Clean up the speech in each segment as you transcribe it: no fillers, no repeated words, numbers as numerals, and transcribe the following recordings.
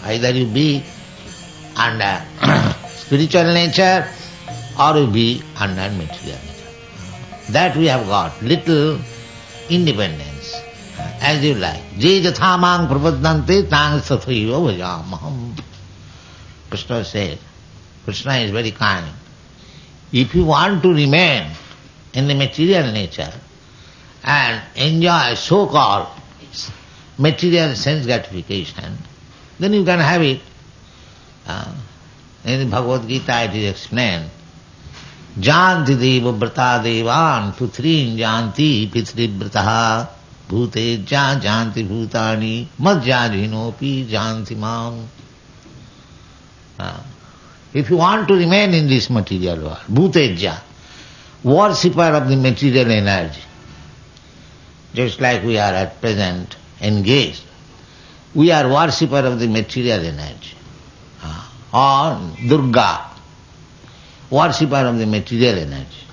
Either you be under spiritual nature or you be under material nature. That we have got little independence, as you like. Je jathamang prapaddante tang sathaiva bhajamaham. Krishna said, Krishna is very kind. If you want to remain in the material nature and enjoy so-called material sense gratification, then you can have it. In the Bhagavad Gita it is explained, Janti deva vrata devan putrin janti pitri vrataha bhutejja janti bhutani madhyajinopi janti mam. If you want to remain in this material world, bhutejja, worshipper of the material energy, just like we are at present engaged, we are worshipper of the material energy. Or Durga, worshipper of the material energy.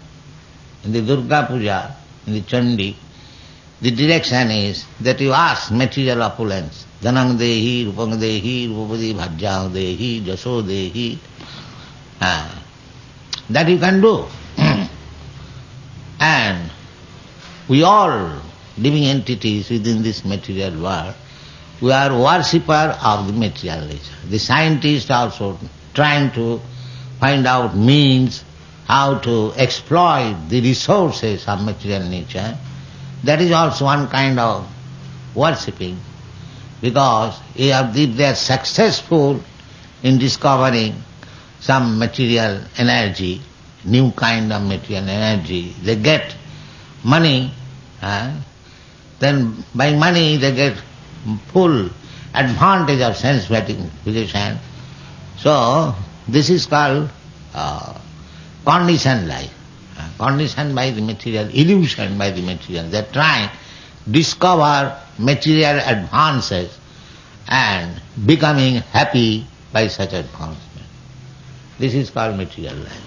In the Durga Puja, in the Chandi, the direction is that you ask material opulence. Dhanang dehi, rupang dehi, rupapadi bhajjang dehi, jaso dehi. That you can do. And we all living entities within this material world, we are worshipper of the material nature. The scientists also trying to find out means how to exploit the resources of material nature. That is also one kind of worshipping, because if they are successful in discovering some material energy, new kind of material energy, they get money, then by money they get full advantage of sense gratification. So this is called conditioned life, conditioned by the material, illusion by the material. They are trying to discover material advances and becoming happy by such advancement. This is called material life.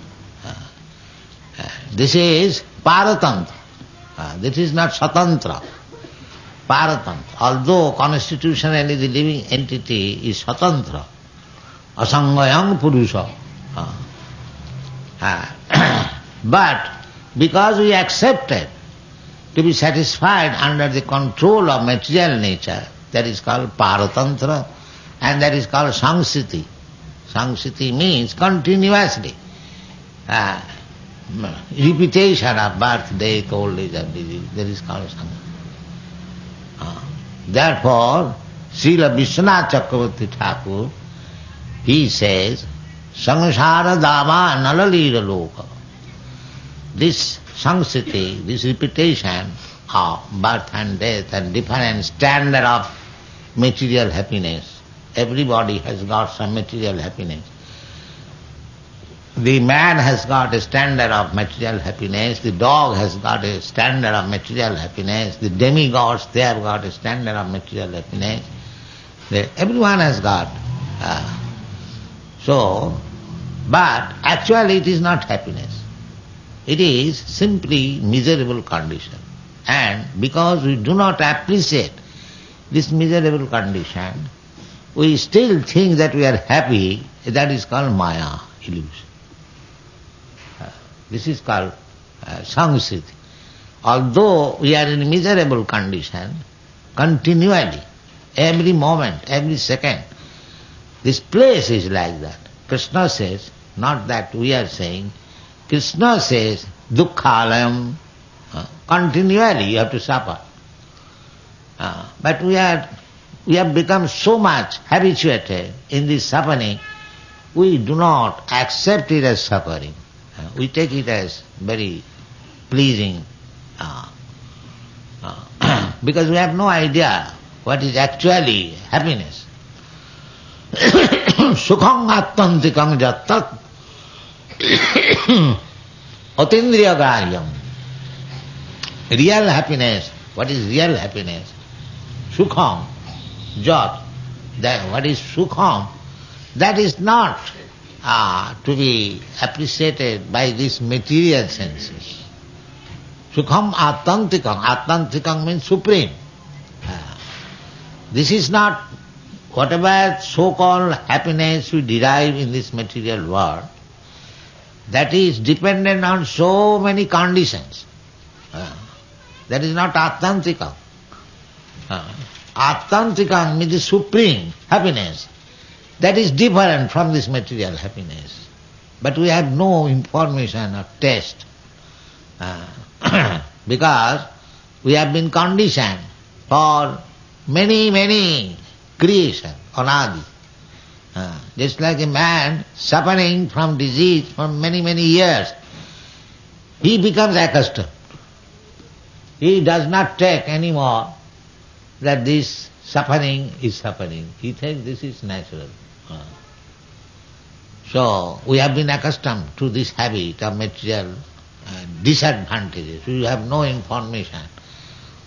This is paratantra. This is not satantra. Paratantra. Although constitutionally the living entity is satantra, asangayam purusha. But because we accepted to be satisfied under the control of material nature, that is called paratantra, and that is called samsiti. Samsiti means continuously. Repetition of birth, death, old age, and disease. That is called samsiti. Therefore, Srila Vishwanath Chakravarti Thakur, he says, Sangsara dava nalalira loka. This samsiti, this repetition of birth and death and different standard of material happiness. Everybody has got some material happiness. The man has got a standard of material happiness, the dog has got a standard of material happiness, the demigods, they have got a standard of material happiness. Everyone has got. But actually it is not happiness. It is simply miserable condition. And because we do not appreciate this miserable condition, we still think that we are happy. That is called maya, illusion. This is called samsiti. Although we are in a miserable condition, continually, every moment, every second, this place is like that. Krishna says, not that we are saying, Krishna says, dukkhalayam, continually you have to suffer. But we have become so much habituated in this suffering, we do not accept it as suffering. We take it as very pleasing, because we have no idea what is actually happiness. Sukham attantikam jattat atindriya grahyam. Real happiness, what is real happiness? Sukham, jat, that what is sukham, that is not to be appreciated by these material senses. Sukham attantikam. Attantikam means supreme. This is not whatever so-called happiness we derive in this material world, that is dependent on so many conditions. That is not attantika. Attantika means the supreme happiness. That is different from this material happiness. But we have no information or taste. Because we have been conditioned for many creation, anadi. Just like a man suffering from disease for many years, he becomes accustomed. He does not take anymore that this suffering is suffering. He thinks this is natural. So we have been accustomed to this habit of material disadvantages. We have no information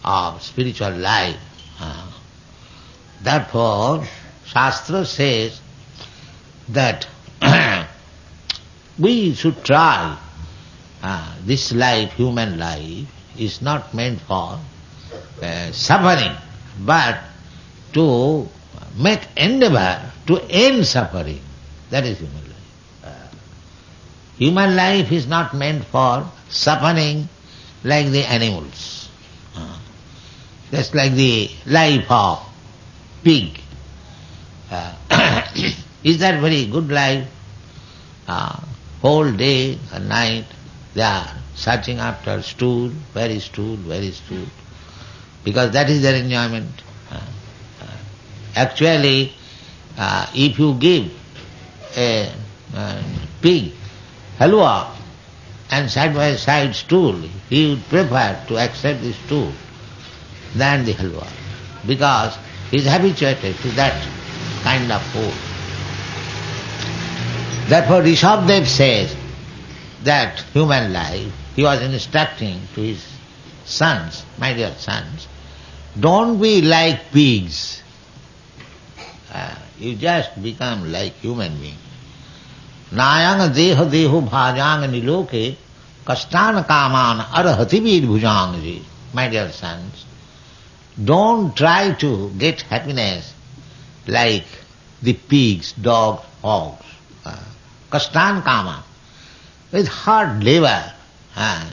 of spiritual life. Therefore, Shastra says that we should try. This life, human life, is not meant for suffering, but to make endeavor to end suffering. That is human life. Human life is not meant for suffering like the animals. Just like the life of pig. Is that very good life? Whole day and night they are searching after stool, very stool, because that is their enjoyment. Actually, if you give a pig halwa and side by side stool, he would prefer to accept the stool than the halwa, because he is habituated to that kind of food. Therefore Rishabhdev says that human life, he was instructing to his sons, my dear sons, don't be like pigs. You just become like human being. Nayang deha deho bhajang niloke kastana kaman arahati vir bhujang. My dear sons, don't try to get happiness like the pigs, dogs, hogs. Kastan kama. With hard labor,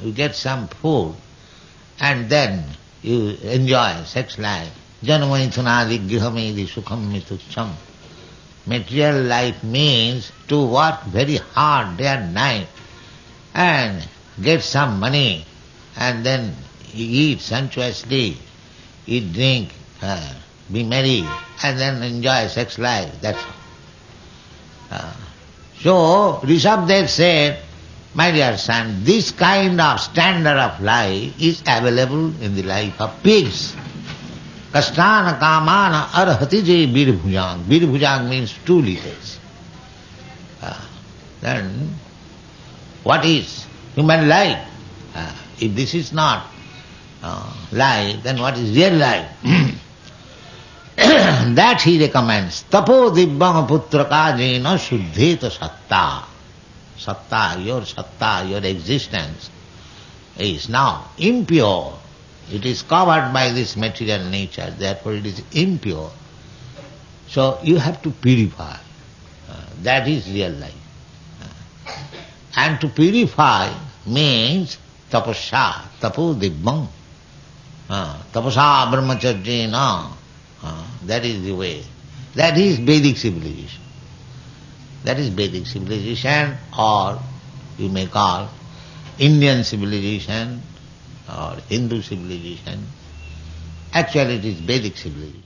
you get some food and then you enjoy sex life. Janamaithunadi grihamedi sukham mitucham. Material life means to work very hard day and night and get some money and then eat sumptuously, eat, drink, be merry and then enjoy sex life. That's all. So Rishabhdev said, my dear son, this kind of standard of life is available in the life of pigs. Kastana kamana arhati je birbhujang. Birbhujang means 2 liters. Then what is human life? If this is not life, then what is real life? That he recommends. Tapo dibbam putraka jena shuddheta satta. Satta, your existence is now impure. It is covered by this material nature, therefore it is impure. So you have to purify. That is real life. And to purify means tapasya, tapo dibbam. Tapasa brahmacharjena. That is the way. That is Vedic civilization. That is Vedic civilization, or you may call Indian civilization or Hindu civilization. Actually it is Vedic civilization.